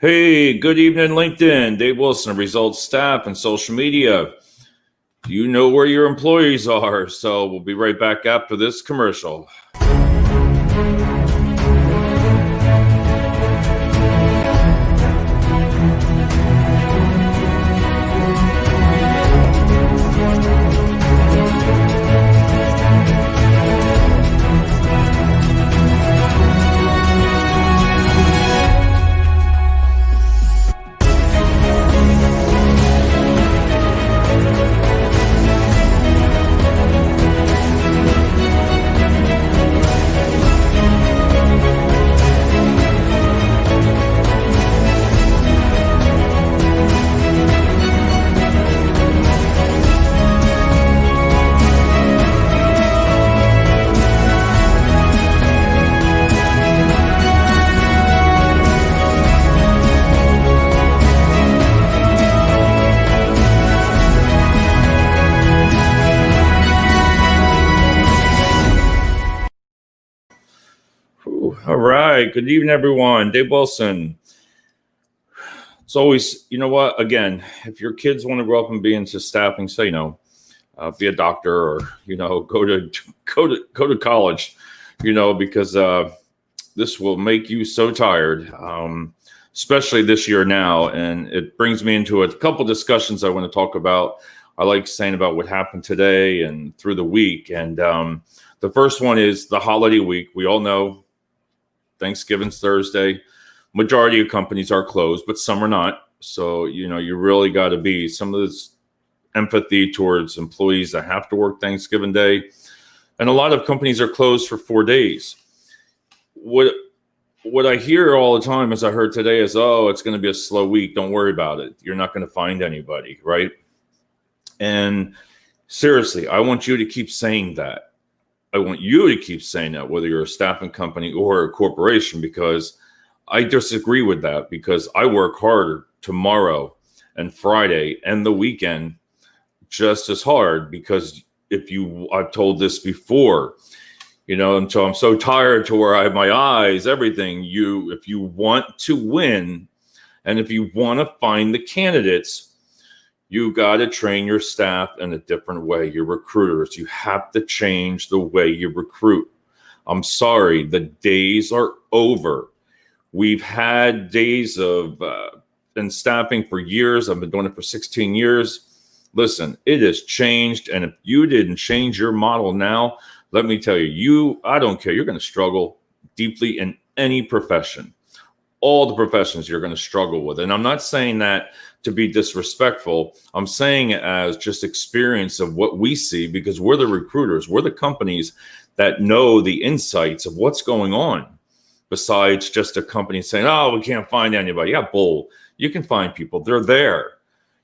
Hey, good evening, LinkedIn. Dave Wilson of Results Staff and Social Media. You know where your employees are, so we'll be right back after this commercial. All right. Good evening, everyone. Dave Wilson. It's always, you know what? Again, if your kids want to grow up and be into staffing, say be a doctor or go to college, because this will make you so tired, especially this year now. And it brings me into a couple discussions I want to talk about. I like saying about what happened today and through the week. And the first one is the holiday week. We all know Thanksgiving's Thursday. Majority of companies are closed, but some are not. So, you really got to be some of this empathy towards employees that have to work Thanksgiving Day. And a lot of companies are closed for 4 days. What I hear all the time, as I heard today, is, oh, it's going to be a slow week. Don't worry about it. You're not going to find anybody, right? And seriously, I want you to keep saying that. I want you to keep saying that, whether you're a staffing company or a corporation, because I disagree with that, because I work harder tomorrow and Friday and the weekend just as hard, because I've told this before, until I'm so tired to where I have my eyes, everything, if you want to win and if you want to find the candidates, you got to train your staff in a different way. Your recruiters, you have to change the way you recruit. I'm sorry, the days are over. We've had days of in staffing for years. I've been doing it for 16 years. Listen, it has changed. And if you didn't change your model now, let me tell you, I don't care. You're going to struggle deeply in any profession. All the professions you're going to struggle with. And I'm not saying that to be disrespectful. I'm saying it as just experience of what we see, because we're the recruiters. We're the companies that know the insights of what's going on, besides just a company saying, oh, we can't find anybody. Yeah, bull. You can find people. They're there.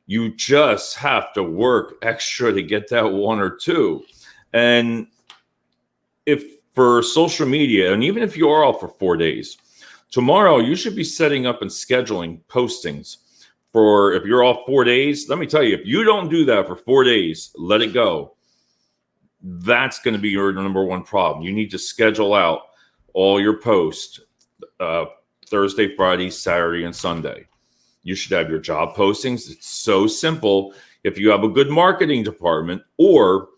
You just have to work extra to get that one or two. And if for social media, and even if you are off for 4 days, tomorrow you should be setting up and scheduling postings for, if you're off 4 days. Let me tell you, if you don't do that for 4 days, let it go. That's going to be your number one problem. You need to schedule out all your posts Thursday, Friday, Saturday, and Sunday. You should have your job postings. It's so simple. If you have a good marketing department or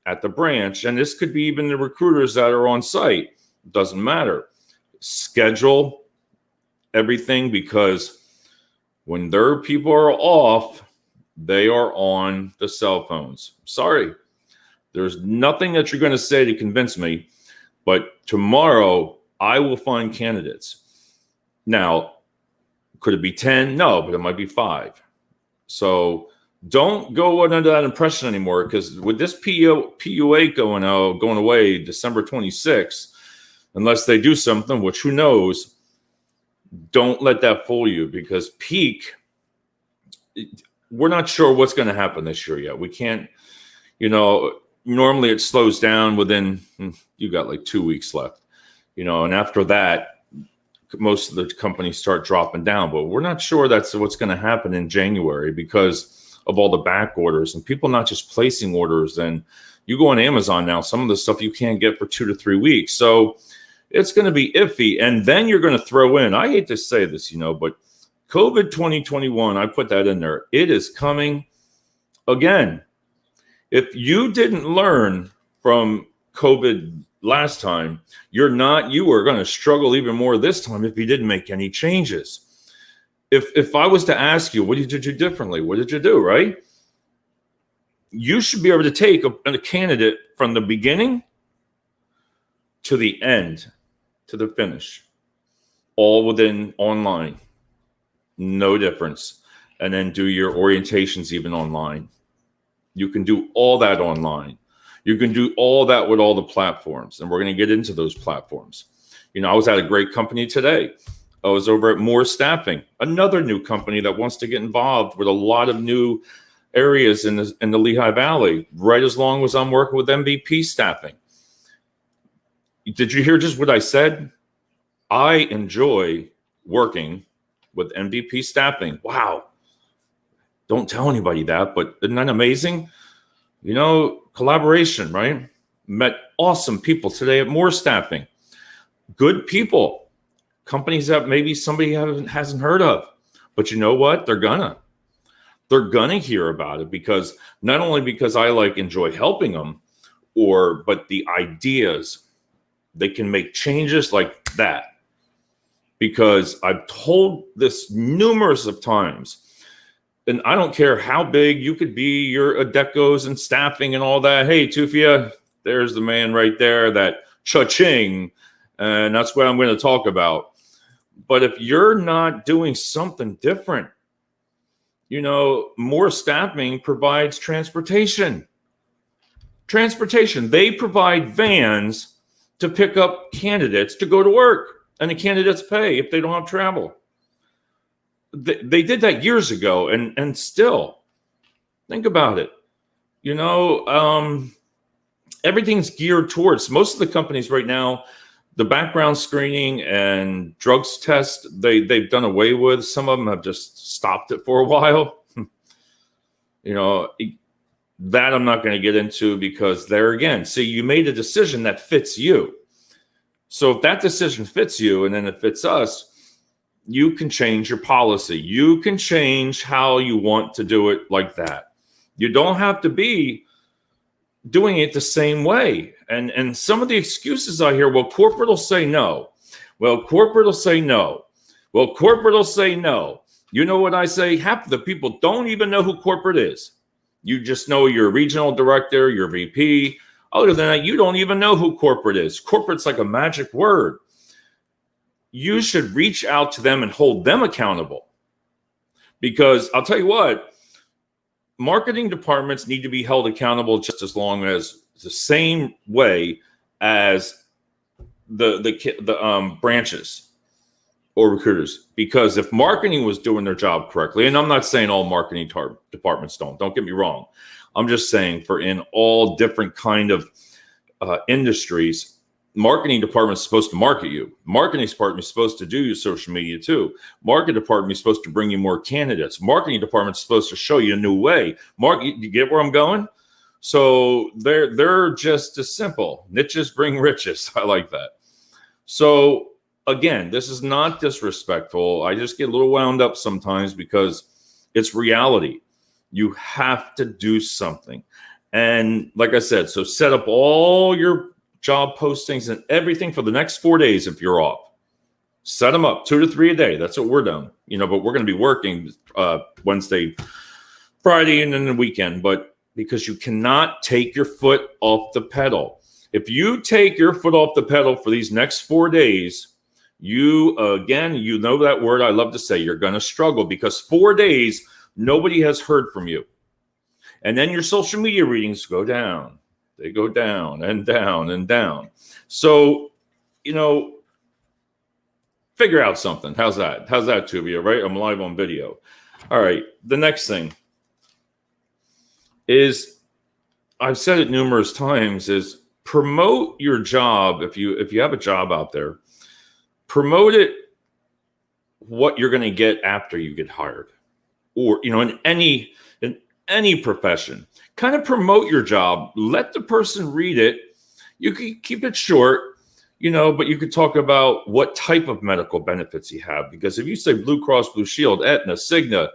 at the branch, and this could be even the recruiters that are on site, it doesn't matter. Schedule everything, because when their people are off, they are on the cell phones. Sorry, there's nothing that you're going to say to convince me, but tomorrow I will find candidates. Now, could it be 10? No, but it might be 5. So don't go under that impression anymore, because with this PUA going away December 26th, unless they do something, which who knows, don't let that fool you, because peak, we're not sure what's going to happen this year yet. We can't, normally it slows down within, you got like 2 weeks left, and after that, most of the companies start dropping down, but we're not sure that's what's going to happen in January because of all the back orders and people not just placing orders. And you go on Amazon now, some of the stuff you can't get for 2 to 3 weeks. So it's going to be iffy. And then you're going to throw in, I hate to say this, but COVID 2021, I put that in there. It is coming again. If you didn't learn from COVID last time, you are going to struggle even more this time if you didn't make any changes. If I was to ask you, what did you do differently? What did you do, right? You should be able to take a candidate from the beginning to the end, to the finish, all within online. No difference. And then do your orientations even online. You can do all that online. You can do all that with all the platforms. And we're going to get into those platforms. I was at a great company today. I was over at Moore Staffing, another new company that wants to get involved with a lot of new areas in the Lehigh Valley, right as long as I'm working with MVP Staffing. Did you hear just what I said? I enjoy working with MVP Staffing. Wow. Don't tell anybody that, but isn't that amazing? Collaboration, right? Met awesome people today at Moore Staffing. Good people. Companies that maybe somebody hasn't heard of. But you know what? They're gonna hear about it, because not only because I enjoy helping them, but the ideas, they can make changes like that. Because I've told this numerous of times, and I don't care how big you could be, your Adecco's and staffing and all that. Hey, Tufia, there's the man right there, that cha-ching, and that's what I'm going to talk about. But if you're not doing something different, Moore Staffing provides transportation. They provide vans to pick up candidates to go to work. And the candidates pay if they don't have travel. They did that years ago, and still, think about it. Everything's geared towards, most of the companies right now, the background screening and drugs test, they've done away with. Some of them have just stopped it for a while. That I'm not going to get into, because there again, see, you made a decision that fits you. So if that decision fits you and then it fits us, you can change your policy. You can change how you want to do it like that. You don't have to be doing it the same way. And some of the excuses I hear, well, corporate will say no. Well, corporate will say no. Well, corporate will say no. You know what I say? Half of the people don't even know who corporate is. You just know your regional director, your VP. Other than that, you don't even know who corporate is. Corporate's like a magic word. You should reach out to them and hold them accountable. Because I'll tell you what, marketing departments need to be held accountable just as long as the same way as the branches or recruiters. Because if marketing was doing their job correctly, and I'm not saying all marketing departments don't get me wrong. I'm just saying, for in all different kind of industries, marketing department is supposed to market you. Marketing department is supposed to do your social media too. Marketing department is supposed to bring you more candidates. Marketing department is supposed to show you a new way. You get where I'm going? So they're just as simple. Niches bring riches. I like that. So again, this is not disrespectful. I just get a little wound up sometimes because it's reality. You have to do something. And like I said, so set up all your job postings and everything for the next 4 days if you're off. Set them up 2 to 3 a day. That's what we're doing. But we're going to be working Wednesday, Friday, and then the weekend. But because you cannot take your foot off the pedal. If you take your foot off the pedal for these next 4 days, you know that word I love to say, you're going to struggle, because 4 days, nobody has heard from you. And then your social media readings go down. They go down and down and down. So, figure out something. How's that? How's that, Tuvia, right? I'm live on video. All right. The next thing is, I've said it numerous times, is promote your job. If you have a job out there, promote it, what you're going to get after you get hired. Or, in any profession, kind of promote your job. Let the person read it. You can keep it short. But you could talk about what type of medical benefits you have, because if you say Blue Cross Blue Shield, Aetna, Cigna,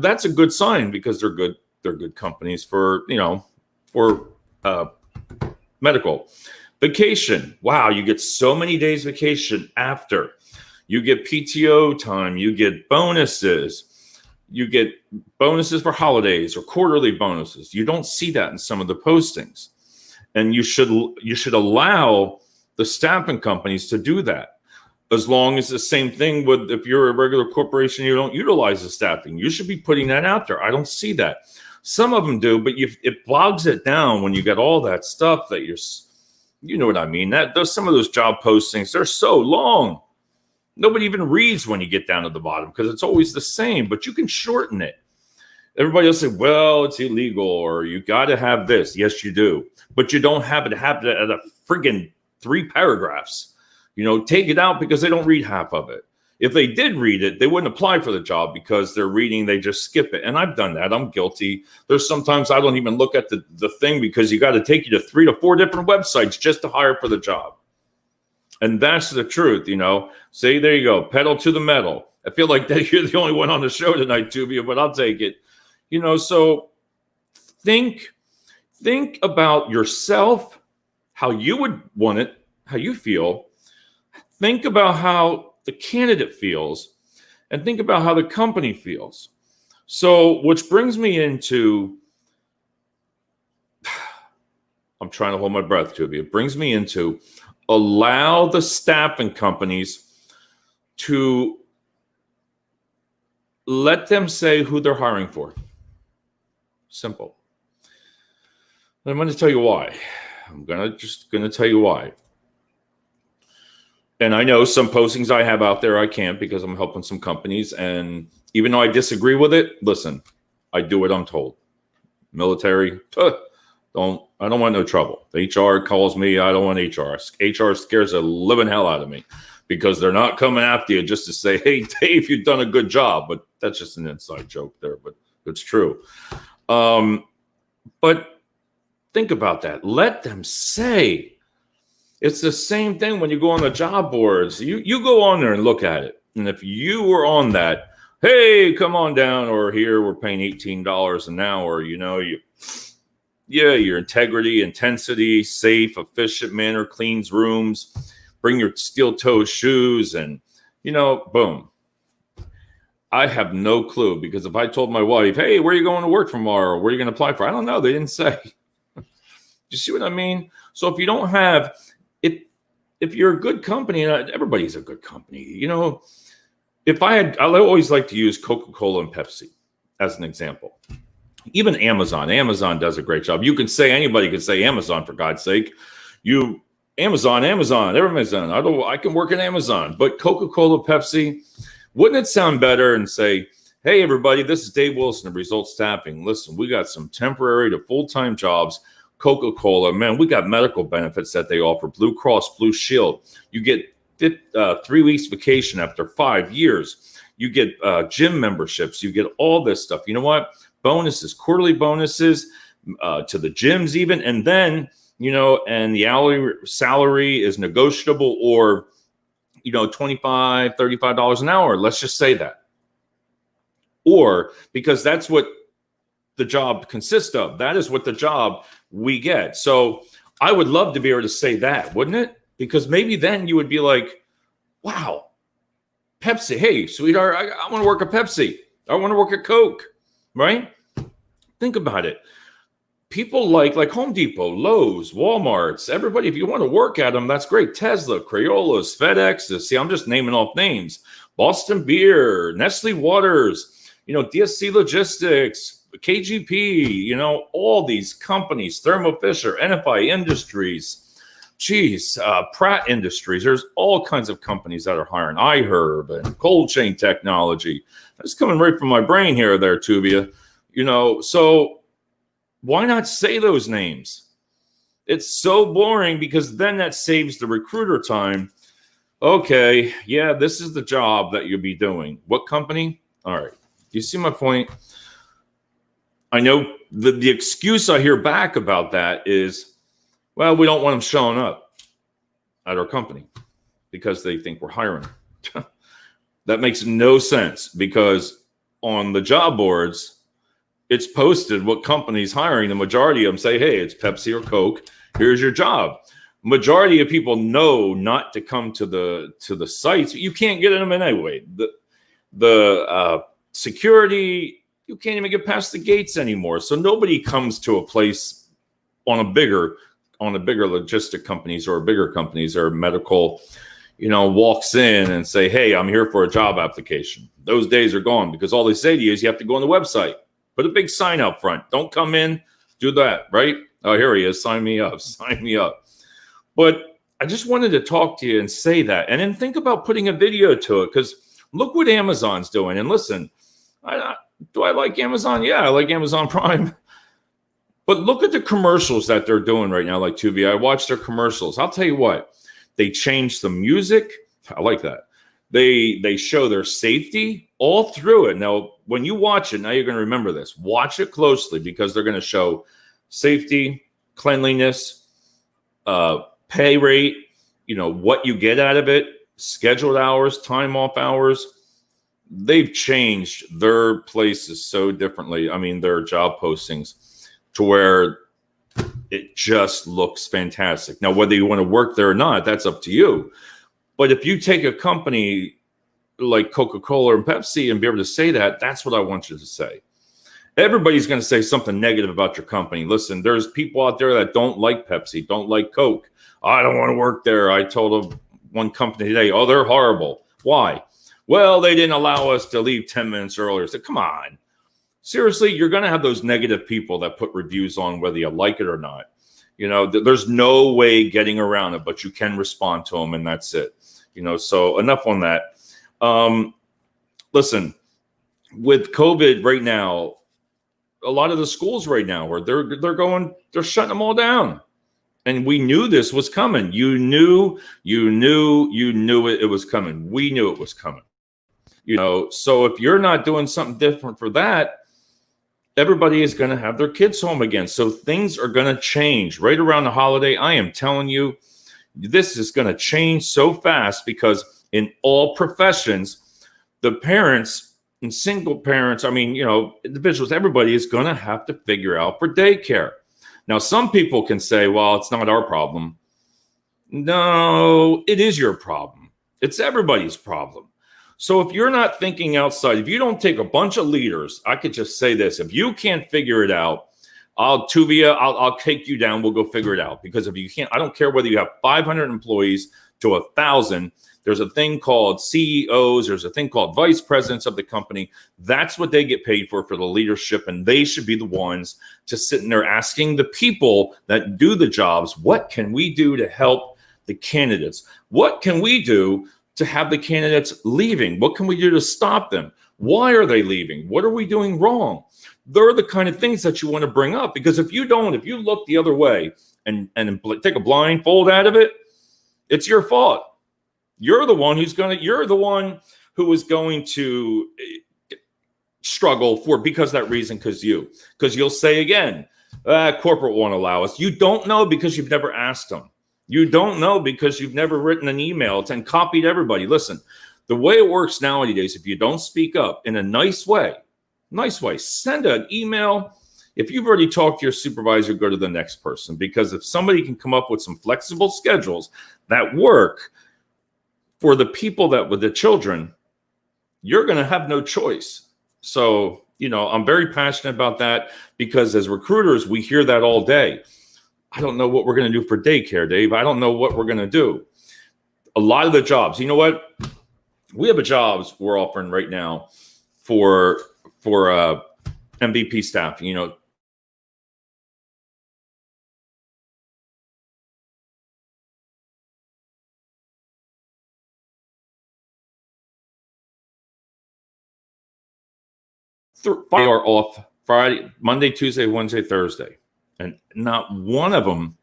that's a good sign, because they're good companies for medical. Vacation, wow, you get so many days vacation after. You get PTO time, you get bonuses. You get bonuses for holidays or quarterly bonuses. You don't see that in some of the postings. And you should allow the staffing companies to do that. As long as the same thing with, if you're a regular corporation, you don't utilize the staffing, you should be putting that out there. I don't see that. Some of them do, but it bogs it down when you get all that stuff that you know what I mean? Some of those job postings, they're so long. Nobody even reads when you get down to the bottom, because it's always the same, but you can shorten it. Everybody will say, well, it's illegal, or you got to have this. Yes, you do. But you don't have it at a friggin' 3 paragraphs. Take it out, because they don't read half of it. If they did read it, they wouldn't apply for the job, because they're reading, they just skip it. And I've done that. I'm guilty. There's sometimes I don't even look at the thing, because you got to take you to 3 to 4 different websites just to hire for the job. And that's the truth, Say, there you go, pedal to the metal. I feel like that you're the only one on the show tonight, Tubia, but I'll take it. So think about yourself, how you would want it, how you feel. Think about how the candidate feels, and think about how the company feels. So, which brings me into, I'm trying to hold my breath, Tubia. It brings me into, allow the staffing companies to let them say who they're hiring for. Simple. And I'm going to tell you why. I'm just going to tell you why. And I know some postings I have out there I can't, because I'm helping some companies. And even though I disagree with it, listen, I do what I'm told. Military, I don't want no trouble. HR calls me, I don't want HR. HR scares the living hell out of me, because they're not coming after you just to say, hey, Dave, you've done a good job. But that's just an inside joke there, but it's true. But think about that. Let them say. It's the same thing when you go on the job boards. You go on there and look at it. And if you were on that, hey, come on down, or here we're paying $18 an hour, your integrity, intensity, safe, efficient manner, cleans rooms, bring your steel-toe shoes, and, boom. I have no clue, because if I told my wife, hey, where are you going to work tomorrow? Where are you going to apply for? I don't know. They didn't say. You see what I mean? So if you don't have it, if you're a good company, and everybody's a good company, I always like to use Coca-Cola and Pepsi as an example. Even Amazon does a great job. Anybody can say Amazon, for God's sake. Amazon, everybody's on. I can work at Amazon, but Coca-Cola, Pepsi, wouldn't it sound better and say, hey, everybody, this is Dave Wilson of Results Staffing. Listen, we got some temporary to full-time jobs. Coca-Cola, man, we got medical benefits that they offer. Blue Cross Blue Shield. You get 3 weeks vacation after 5 years. You get gym memberships. You get all this stuff. You know what? Bonuses, quarterly bonuses to the gyms even. And then, and the hourly salary is negotiable, or, $25, $35 an hour. Let's just say that. Or, because that's what the job consists of. That is what the job we get. So I would love to be able to say that, wouldn't it? Because maybe then you would be like, wow, Pepsi. Hey, sweetheart, I want to work at Pepsi. I want to work at Coke, right? Think about it. People like Home Depot, Lowe's, Walmart's, everybody, if you want to work at them, that's great. Tesla, Crayola's, FedEx. See, I'm just naming off names. Boston Beer, Nestle Waters, DSC Logistics, KGP, all these companies, Thermo Fisher, NFI Industries, Pratt Industries. There's all kinds of companies that are hiring. iHerb and Cold Chain Technology. That's coming right from my brain here or there, Tubia. So why not say those names? It's so boring, because then that saves the recruiter time. Okay, yeah, this is the job that you'll be doing. What company? All right. You see my point? I know the excuse I hear back about that is, well, we don't want them showing up. at our company because they think we're hiring. That makes no sense because on the job boards, it's posted what company's hiring. The majority of them say, hey, it's Pepsi or Coke. Here's your job. Majority of people know not to come to the sites. You can't get them in anyway. The security, you can't even get past the gates anymore. So nobody comes to a place on a bigger logistic companies or bigger companies or medical, walks in and say, hey, I'm here for a job application. Those days are gone because all they say to you is you have to go on the website, put a big sign up front. Don't come in, do that, right? Oh, here he is. Sign me up. Sign me up. But I just wanted to talk to you and say that. And then think about putting a video to it because look what Amazon's doing. And listen, do I like Amazon? Yeah, I like Amazon Prime. But look at the commercials that they're doing right now, like Tubi. I watch their commercials. I'll tell you what, they changed the music. I like that. They show their safety all through it. Now, when you watch it, now you're going to remember this. Watch it closely because they're going to show safety, cleanliness, pay rate, what you get out of it, scheduled hours, time off hours. They've changed their places so differently. I mean, their job postings to where it just looks fantastic. Now, whether you want to work there or not, that's up to you. But if you take a company like Coca-Cola and Pepsi and be able to say that, that's what I want you to say. Everybody's going to say something negative about your company. Listen, there's people out there that don't like Pepsi, don't like Coke. I don't want to work there. I told one company today, oh, they're horrible. Why? Well, they didn't allow us to leave 10 minutes earlier. So come on. Seriously, you're going to have those negative people that put reviews on whether you like it or not. There's no way getting around it, but you can respond to them and that's it. So enough on that. Listen, with COVID right now, a lot of the schools right now where they're shutting them all down. And we knew this was coming. You knew it was coming. We knew it was coming. So if you're not doing something different for that, everybody is going to have their kids home again. So things are going to change right around the holiday. I am telling you, this is going to change so fast because in all professions, the parents and single parents, individuals, everybody is going to have to figure out for daycare. Now, some people can say, well, it's not our problem. No, it is your problem. It's everybody's problem. So if you're not thinking outside, if you don't take a bunch of leaders, I could just say this. If you can't figure it out, I'll take you down. We'll go figure it out. Because if you can't, I don't care whether you have 500 employees to 1,000. There's a thing called CEOs. There's a thing called vice presidents of the company. That's what they get paid for the leadership. And they should be the ones to sit in there asking the people that do the jobs, what can we do to help the candidates? What can we do to have the candidates leaving? What can we do to stop them? Why are they leaving? What are we doing wrong? They're the kind of things that you want to bring up, because if you look the other way and take a blindfold out of it, it's your fault. You're the one who is going to struggle because that reason, because you'll say again, corporate won't allow us. You don't know because you've never asked them. You don't know because you've never written an email and copied everybody. Listen, the way it works nowadays, if you don't speak up in a nice way, send an email. If you've already talked to your supervisor, go to the next person. Because if somebody can come up with some flexible schedules that work for the people with the children, you're going to have no choice. So, I'm very passionate about that because as recruiters, we hear that all day. I don't know what we're going to do for daycare, Dave. I don't know what we're going to do. A lot of the jobs, you know what? We have jobs we're offering right now for MVP staffing, They are off Friday, Monday, Tuesday, Wednesday, Thursday. And not one of them,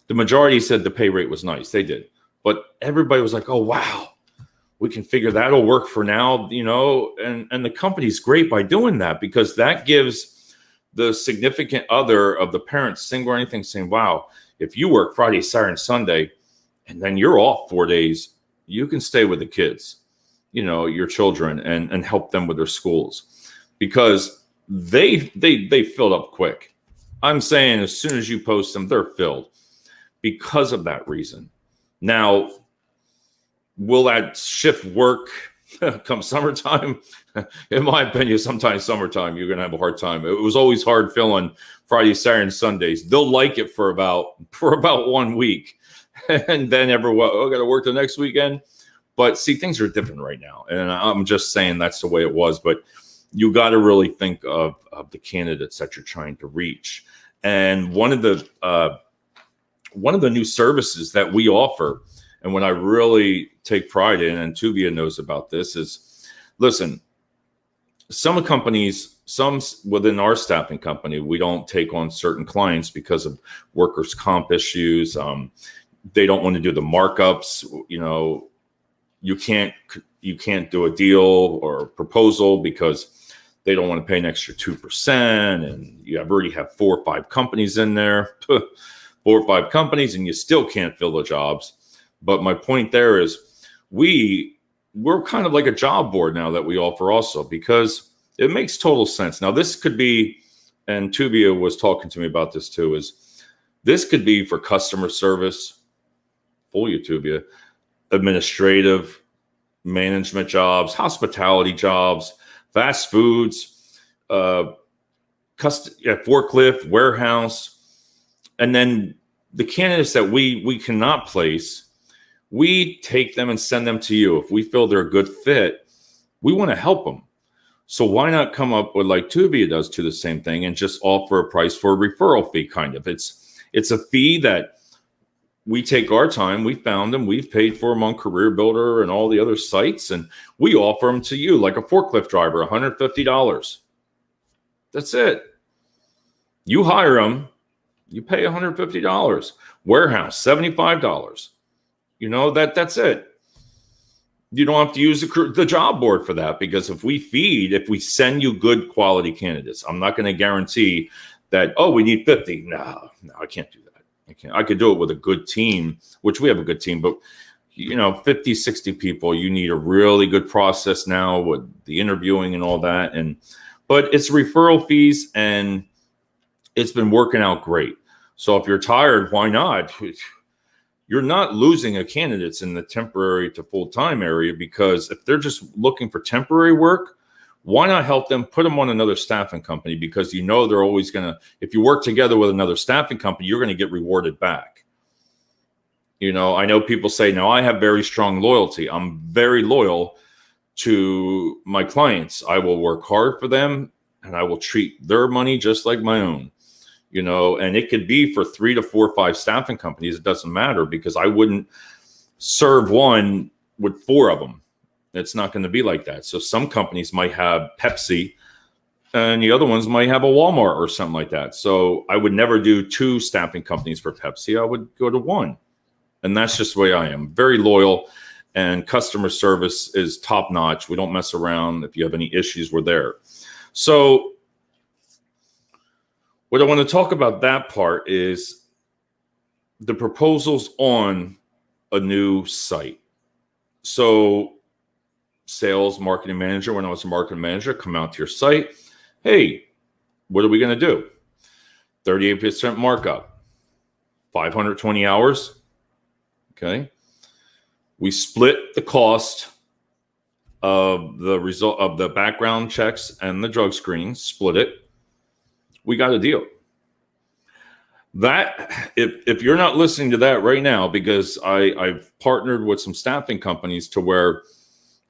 the majority said the pay rate was nice. They did. But everybody was like, oh, wow, we can figure that'll work for now, and the company's great by doing that, because that gives the significant other of the parents, single or anything, saying, wow, if you work Friday, Saturday, and Sunday, and then you're off 4 days. You can stay with the kids, your children, and help them with their schools, because they filled up quick. I'm saying as soon as you post them, they're filled because of that reason. Now, will that shift work come summertime? In my opinion, sometimes summertime, you're going to have a hard time. It was always hard filling Friday, Saturday, and Sundays. They'll like it for about 1 week. And then everyone, I got to work the next weekend. But see, things are different right now. And I'm just saying that's the way it was. But you got to really think of the candidates that you're trying to reach. And one of the new services that we offer, and what I really take pride in, and Tuvia knows about this, is, listen, some companies, some within our staffing company, we don't take on certain clients because of workers' comp issues. They don't want to do the markups. You can't do a deal or a proposal because they don't want to pay an extra 2%. And you already have 4 or 5 companies in there, 4 or 5 companies, and you still can't fill the jobs. But my point there is we're kind of like a job board now that we offer also, because it makes total sense. Now, this could be, and Tuvia was talking to me about this too, is this could be for customer service, full Tuvia, administrative, management jobs, hospitality jobs, fast foods, forklift, warehouse. And then the candidates that we cannot place, we take them and send them to you. If we feel they're a good fit, we want to help them. So why not come up with, like Tuvia does, to the same thing, and just offer a price for a referral fee, kind of. It's a fee that we take our time. We found them. We've paid for them on Career Builder and all the other sites, and we offer them to you, like a forklift driver, $150. That's it. You hire them, you pay $150. Warehouse, $75. That's it. You don't have to use the job board for that, because if we send you good quality candidates, I'm not going to guarantee that, we need 50. No, I can't do that. I could do it with a good team, which we have a good team, but 50, 60 people, you need a really good process now with the interviewing and all that. But it's referral fees, and it's been working out great. So if you're tired, why not? You're not losing a candidates in the temporary to full-time area, because if they're just looking for temporary work, why not help them, put them on another staffing company? Because they're always going to, if you work together with another staffing company, you're going to get rewarded back. I know people say, now I have very strong loyalty. I'm very loyal to my clients. I will work hard for them, and I will treat their money just like my own. And it could be for 3 to 4 or 5 staffing companies. It doesn't matter, because I wouldn't serve one with 4 of them. It's not going to be like that. So some companies might have Pepsi, and the other ones might have a Walmart or something like that. So I would never do 2 staffing companies for Pepsi. I would go to 1. And that's just the way I am. Very loyal, and customer service is top notch. We don't mess around. If you have any issues, we're there. So what I want to talk about that part is the proposals on a new site. So sales marketing manager, when I was a marketing manager, come out to your site. Hey, what are we going to do? 38% markup, 520 hours. Okay. We split the cost of the result of the background checks and the drug screens, split it. We got a deal. That, if you're not listening to that right now, because I've partnered with some staffing companies to where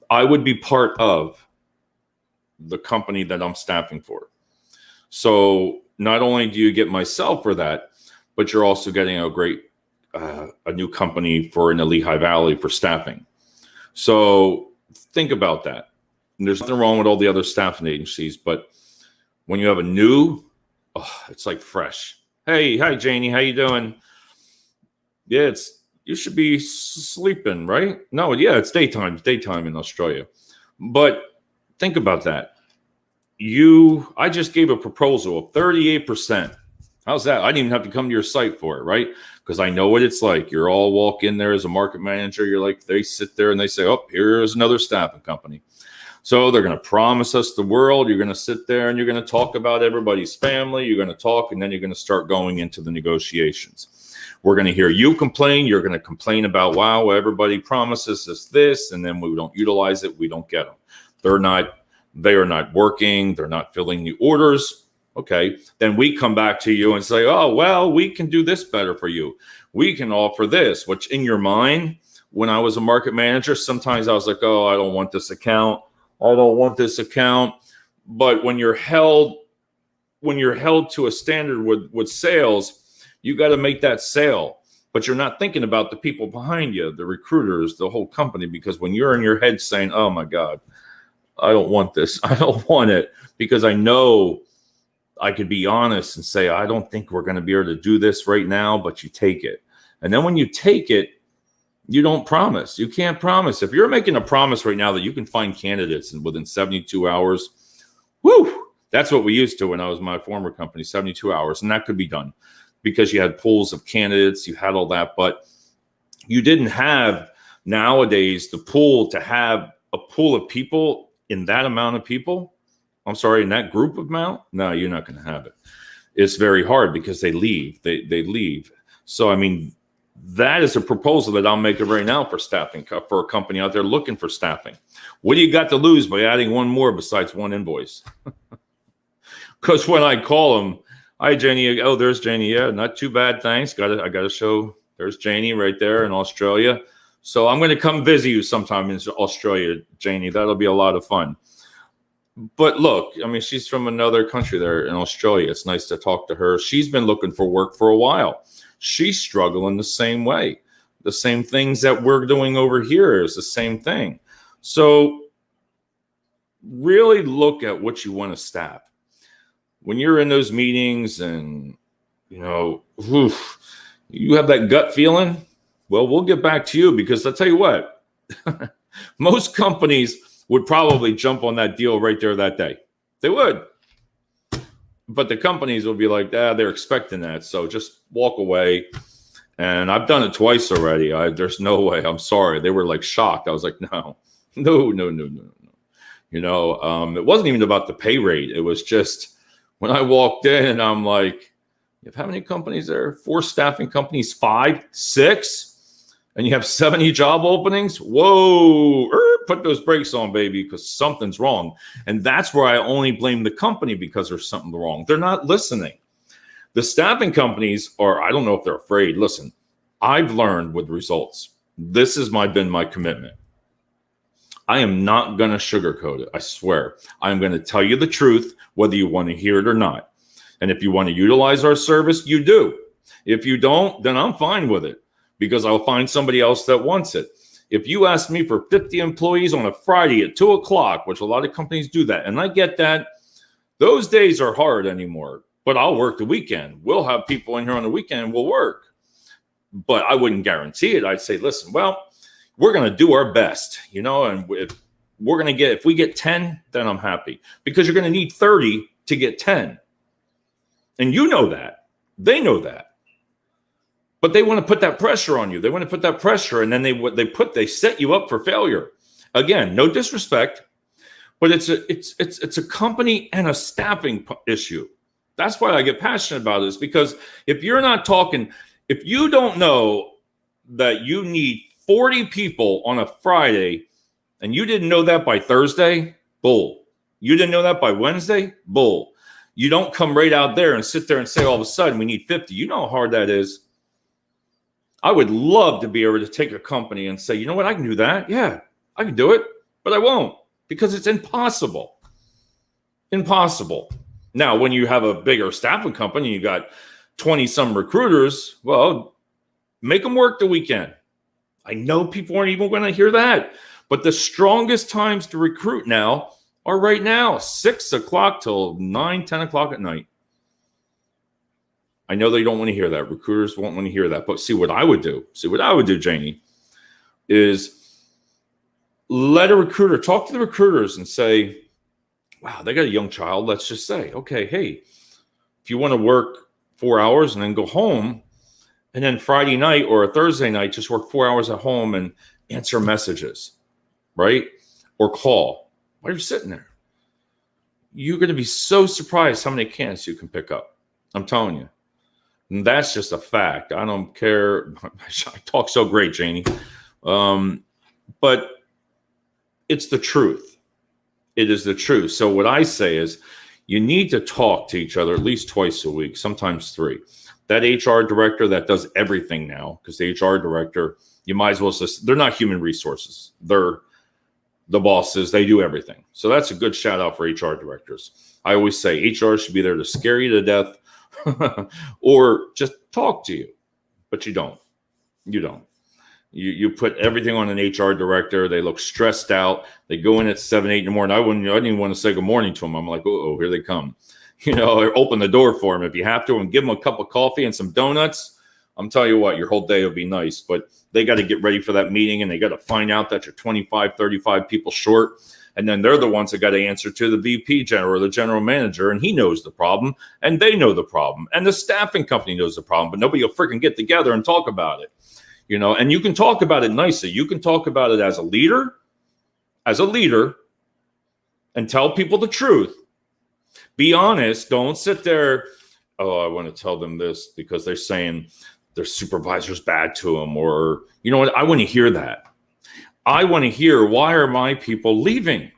I would be part of the company that I'm staffing for. So not only do you get myself for that, but you're also getting a great, a new company in the Lehigh Valley for staffing. So think about that. And there's nothing wrong with all the other staffing agencies, but when you have a new, it's like fresh. Hey, hi Janie, how you doing? Yeah, you should be sleeping, right? No, yeah, it's daytime. It's daytime in Australia. But think about that. I just gave a proposal of 38%. How's that? I didn't even have to come to your site for it, right? Because I know what it's like. You're all walk in there as a market manager. You're like, they sit there and they say, oh, here's another staffing company. So they're going to promise us the world. You're going to sit there and you're going to talk about everybody's family. You're going to talk, and then you're going to start going into the negotiations. We're going to hear you complain. You're going to complain about, wow, everybody promises us this, and then we don't utilize it. We don't get them. They are not working. They're not filling the orders. Okay. Then we come back to you and say, oh, well, we can do this better for you. We can offer this, which in your mind, when I was a market manager, sometimes I was like, oh, I don't want this account. I don't want this account. But when you're held to a standard with sales, you got to make that sale. But you're not thinking about the people behind you, the recruiters, the whole company, because when you're in your head saying, oh my God, I don't want this. I don't want it, because I know I could be honest and say, I don't think we're going to be able to do this right now, but you take it. And then when you take it, you don't promise. You can't promise. If you're making a promise right now that you can find candidates within 72 hours, whoo, that's what we used to when I was my former company, 72 hours. And that could be done because you had pools of candidates, you had all that, but you didn't have nowadays the pool to have a pool of people in that amount of people. I'm sorry, in that group of amount. No, you're not going to have it. It's very hard because they leave. They leave. So, I mean, that is a proposal that I'm making right now for staffing, for a company out there looking for staffing. What do you got to lose by adding one more besides one invoice? Because when I call them, hi, Janie. Oh, there's Janie. Yeah, not too bad. Thanks. I got to show. There's Janie right there in Australia. So I'm going to come visit you sometime in Australia, Janie. That'll be a lot of fun. But look, I mean, she's from another country there in Australia. It's nice to talk to her. She's been looking for work for a while. She's struggling the same way. The same things that we're doing over here is the same thing. So really look at what you want to staff. When you're in those meetings and, you have that gut feeling, well, we'll get back to you, because I'll tell you what, most companies would probably jump on that deal right there that day. They would. But the companies will be like, they're expecting that. So just walk away. And I've done it twice already. There's no way. I'm sorry. They were like shocked. I was like, no. It wasn't even about the pay rate. It was just when I walked in and I'm like, you have how many companies there? 4 staffing companies, 5, 6, and you have 70 job openings. Whoa, put those brakes on, baby, because something's wrong. And that's where I only blame the company because there's something wrong. They're not listening. The staffing companies I don't know if they're afraid. Listen, I've learned with results. This has been my commitment. I am not going to sugarcoat it. I swear. I'm going to tell you the truth, whether you want to hear it or not. And if you want to utilize our service, you do. If you don't, then I'm fine with it, because I'll find somebody else that wants it. If you ask me for 50 employees on a Friday at 2:00, which a lot of companies do that, and I get that, those days are hard anymore, but I'll work the weekend. We'll have people in here on the weekend, we'll work. But I wouldn't guarantee it. I'd say, listen, well, we're going to do our best, and if we get 10, then I'm happy, because you're going to need 30 to get 10. And you know that. They know that. But they want to put that pressure on you. They want to put that pressure, and then they set you up for failure. Again, no disrespect, but it's a company and a staffing issue. That's why I get passionate about this, because if you don't know that you need 40 people on a Friday, and you didn't know that by Thursday, bull. You didn't know that by Wednesday, bull. You don't come right out there and sit there and say all of a sudden we need 50. You know how hard that is. I would love to be able to take a company and say, you know what, I can do that. Yeah, I can do it, but I won't, because it's impossible. Impossible. Now, when you have a bigger staffing company, you got 20 some recruiters, well, make them work the weekend. I know people aren't even going to hear that, but the strongest times to recruit now are right now, 6:00 till 9, 10 o'clock at night. I know they don't want to hear that. Recruiters won't want to hear that. But see what I would do, Janie, is let a recruiter talk to the recruiters and say, wow, they got a young child. Let's just say, okay, hey, if you want to work 4 hours and then go home. And then Friday night or a Thursday night, just work 4 hours at home and answer messages, right? Or call while you're sitting there. You're going to be so surprised how many candidates you can pick up. I'm telling you. And that's just a fact. I don't care. I talk so great, Janie. But it's the truth. It is the truth. So what I say is you need to talk to each other at least twice a week, sometimes 3. That HR director that does everything now, because the HR director, you might as well say, they're not human resources. They're the bosses. They do everything. So that's a good shout out for HR directors. I always say HR should be there to scare you to death or just talk to you, but you don't. You don't. You put everything on an HR director. They look stressed out. They go in at 7, 8 in the morning. I didn't even want to say good morning to them. I'm like, oh, here they come. Or open the door for them if you have to and give them a cup of coffee and some donuts. I'm telling you what, your whole day will be nice. But they got to get ready for that meeting and they got to find out that you're 25, 35 people short. And then they're the ones that got to answer to the VP general or the general manager. And he knows the problem and they know the problem. And the staffing company knows the problem. But nobody will freaking get together and talk about it. And you can talk about it nicely. You can talk about it as a leader, and tell people the truth. Be honest. Don't sit there. Oh, I want to tell them this because they're saying their supervisor's bad to them, or you know what? I want to hear that. I want to hear, why are my people leaving?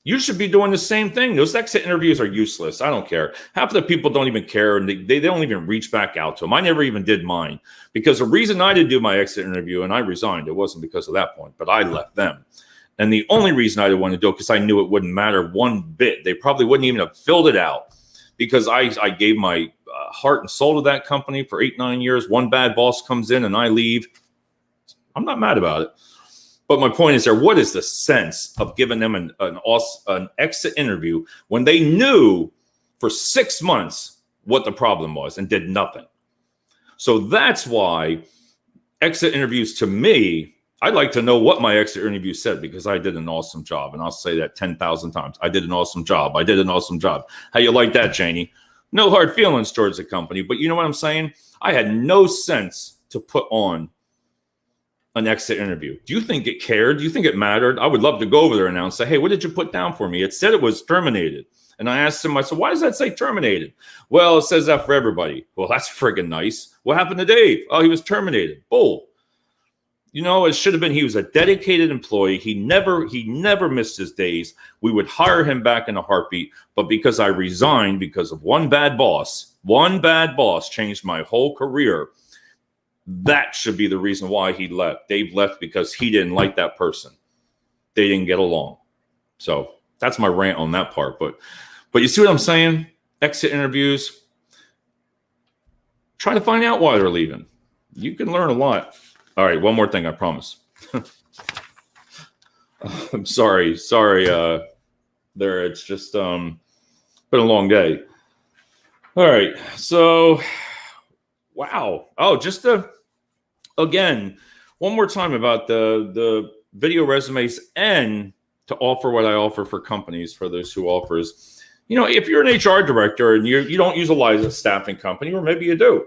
You should be doing the same thing. Those exit interviews are useless. I don't care. Half of the people don't even care, and they don't even reach back out to them. I never even did mine because the reason I didn't do my exit interview and I resigned, it wasn't because of that point, but I left them. And the only reason I didn't want to do it because I knew it wouldn't matter one bit. They probably wouldn't even have filled it out because I gave my heart and soul to that company for 8, 9 years. One bad boss comes in and I leave. I'm not mad about it. But my point is there, what is the sense of giving them an exit interview when they knew for 6 months what the problem was and did nothing? So that's why exit interviews, to me, I'd like to know what my exit interview said because I did an awesome job. And I'll say that 10,000 times. I did an awesome job. I did an awesome job. How you like that, Janie? No hard feelings towards the company. But you know what I'm saying? I had no sense to put on an exit interview. Do you think it cared? Do you think it mattered? I would love to go over there now and say, hey, what did you put down for me? It said it was terminated. And I asked him, I said, why does that say terminated? Well, it says that for everybody. Well, that's friggin' nice. What happened to Dave? Oh, he was terminated. Bull. It should have been, he was a dedicated employee. He never missed his days. We would hire him back in a heartbeat. But because I resigned because of one bad boss changed my whole career. That should be the reason why he left. Dave left because he didn't like that person. They didn't get along. So that's my rant on that part. But you see what I'm saying? Exit interviews. Try to find out why they're leaving. You can learn a lot. All right, one more thing, I promise. I'm sorry. There, it's just been a long day. All right, so wow. Oh, again, one more time about the video resumes and to offer what I offer for companies, for those who offers. If you're an HR director and you don't use a staffing company, or maybe you do,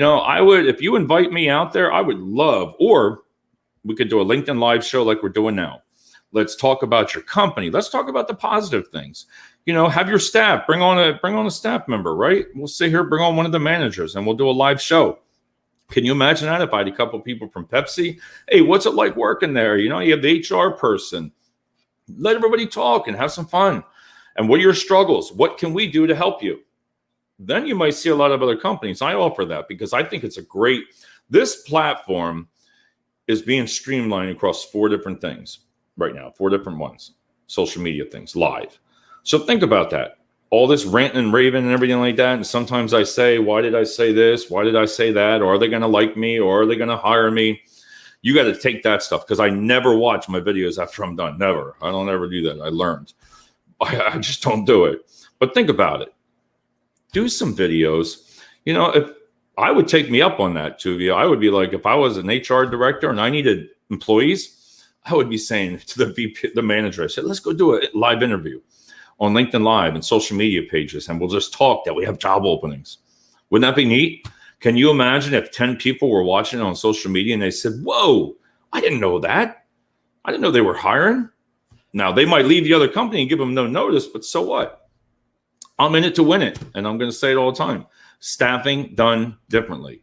I would, if you invite me out there, I would love, or we could do a LinkedIn live show like we're doing now. Let's talk about your company. Let's talk about the positive things. Have your staff, bring on a staff member, right? We'll sit here, bring on one of the managers and we'll do a live show. Can you imagine that if I had a couple of people from Pepsi? Hey, what's it like working there? You have the HR person. Let everybody talk and have some fun. And what are your struggles? What can we do to help you? Then you might see a lot of other companies. I offer that because I think it's this platform is being streamlined across 4 different things right now, 4 different ones, social media things, live. So think about that. All this ranting and raving and everything like that. And sometimes I say, why did I say this? Why did I say that? Or are they going to like me? Or are they going to hire me? You got to take that stuff because I never watch my videos after I'm done. Never. I don't ever do that. I learned. I just don't do it. But think about it. Do some videos. If I would take me up on that, Tuvia, I would be like, if I was an HR director and I needed employees, I would be saying to the VP, the manager, I said, let's go do a live interview on LinkedIn Live and social media pages, and we'll just talk that we have job openings. Wouldn't that be neat? Can you imagine if 10 people were watching it on social media and they said, whoa, I didn't know that. I didn't know they were hiring. Now, they might leave the other company and give them no notice, but so what? I'm in it to win it. And I'm going to say it all the time. Staffing done differently.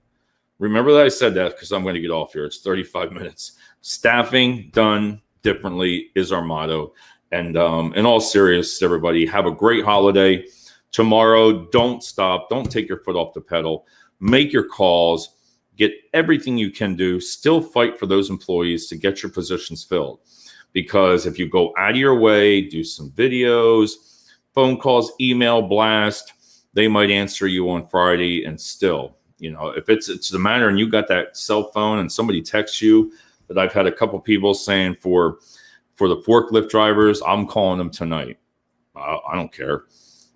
Remember that I said that because I'm going to get off here. It's 35 minutes. Staffing done differently is our motto. And in all seriousness, everybody, have a great holiday. Tomorrow, don't stop. Don't take your foot off the pedal. Make your calls. Get everything you can do. Still fight for those employees to get your positions filled. Because if you go out of your way, do some videos, phone calls, email blast, they might answer you on Friday. And still, if it's the matter and you got that cell phone and somebody texts you, that I've had a couple people saying for the forklift drivers, I'm calling them tonight. I don't care.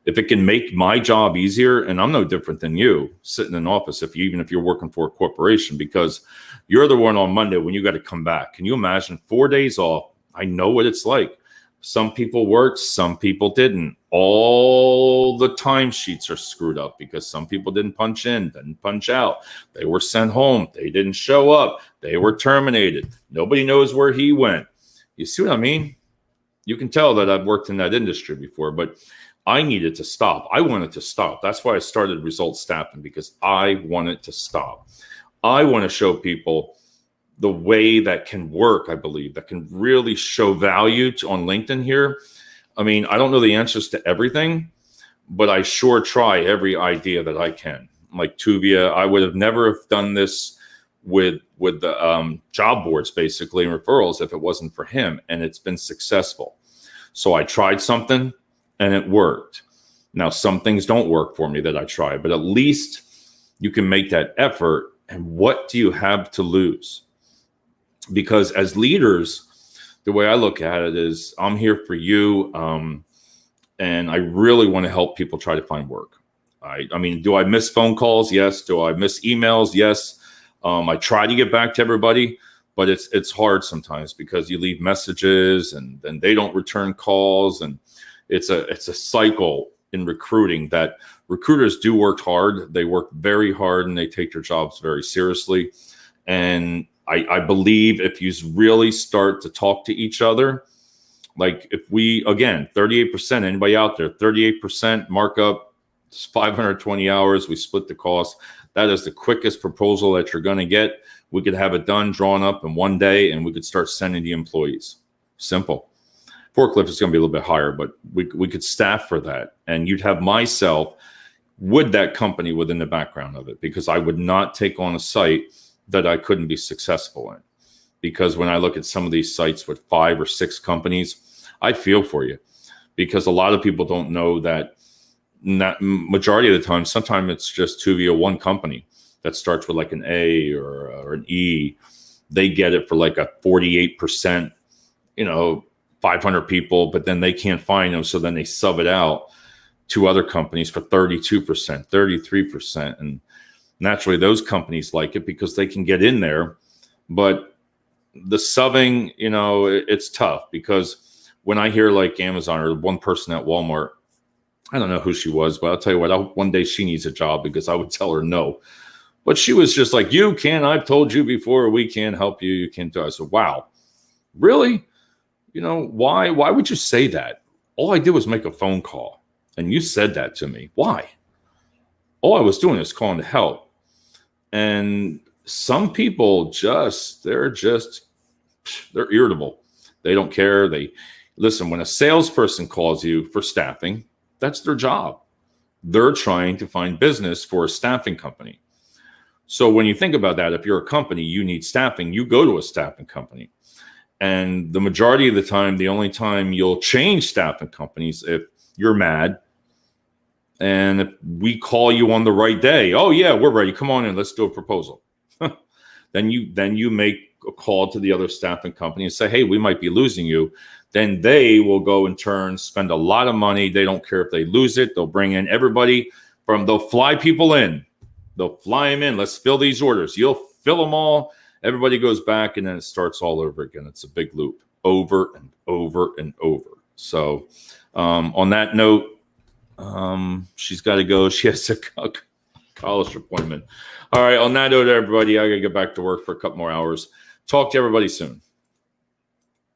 If it can make my job easier, and I'm no different than you sitting in an office, even if you're working for a corporation, because you're the one on Monday when you got to come back. Can you imagine 4 days off? I know what it's like. Some people worked, some people didn't. All the timesheets are screwed up because some people didn't punch in, didn't punch out. They were sent home. They didn't show up. They were terminated. Nobody knows where he went. You see what I mean? You can tell that I've worked in that industry before, but I needed to stop. I wanted to stop. That's why I started Results Staffing, because I wanted to stop. I want to show people the way that can work, I believe, that can really show value on LinkedIn here. I mean, I don't know the answers to everything, but I sure try every idea that I can. Like Tuvia, I would have never have done this with the job boards, basically, and referrals if it wasn't for him, and it's been successful. So I tried something, and it worked. Now, some things don't work for me that I try, but at least you can make that effort. And what do you have to lose? Because as leaders, the way I look at it is I'm here for you. And I really want to help people try to find work. I mean, do I miss phone calls? Yes. Do I miss emails? Yes. I try to get back to everybody, but it's hard sometimes because you leave messages and then they don't return calls. And it's a cycle in recruiting that recruiters do work hard. They work very hard and they take their jobs very seriously. And I believe if you really start to talk to each other, like if we, again, 38%, anybody out there, 38% markup, it's 520 hours, we split the cost. That is the quickest proposal that you're going to get. We could have it done, drawn up in one day, and we could start sending the employees. Simple. Forklift is going to be a little bit higher, but we could staff for that. And you'd have myself with that company within the background of it, because I would not take on a site that I couldn't be successful in. Because when I look at some of these sites with 5 or 6 companies, I feel for you, because a lot of people don't know that not majority of the time, sometimes it's just Tuvia, one company that starts with like an A or an E. They get it for like a 48%, 500 people, but then they can't find them. So then they sub it out to other companies for 32%, 33%. And naturally, those companies like it because they can get in there. But the subbing, it's tough, because when I hear like Amazon or one person at Walmart, I don't know who she was, but I'll tell you what, one day she needs a job, because I would tell her no. But she was just like, I've told you before, we can't help you. You can't do it. I said, wow, really? Why would you say that? All I did was make a phone call and you said that to me. Why? All I was doing is calling to help. And some people they're irritable. They don't care. Listen, when a salesperson calls you for staffing, that's their job. They're trying to find business for a staffing company. So when you think about that, if you're a company, you need staffing, you go to a staffing company. And the majority of the time, the only time you'll change staffing companies if you're mad. And if we call you on the right day, oh yeah, we're ready. Come on in, let's do a proposal. Then you make a call to the other staffing company and say, hey, we might be losing you. Then they will go in turn, spend a lot of money. They don't care if they lose it. They'll bring in everybody they'll fly people in. They'll fly them in. Let's fill these orders. You'll fill them all. Everybody goes back, and then it starts all over again. It's a big loop, over and over and over. So on that note, she's got to go. She has to cook. college appointment. All right. On that note, everybody, I got to get back to work for a couple more hours. Talk to everybody soon.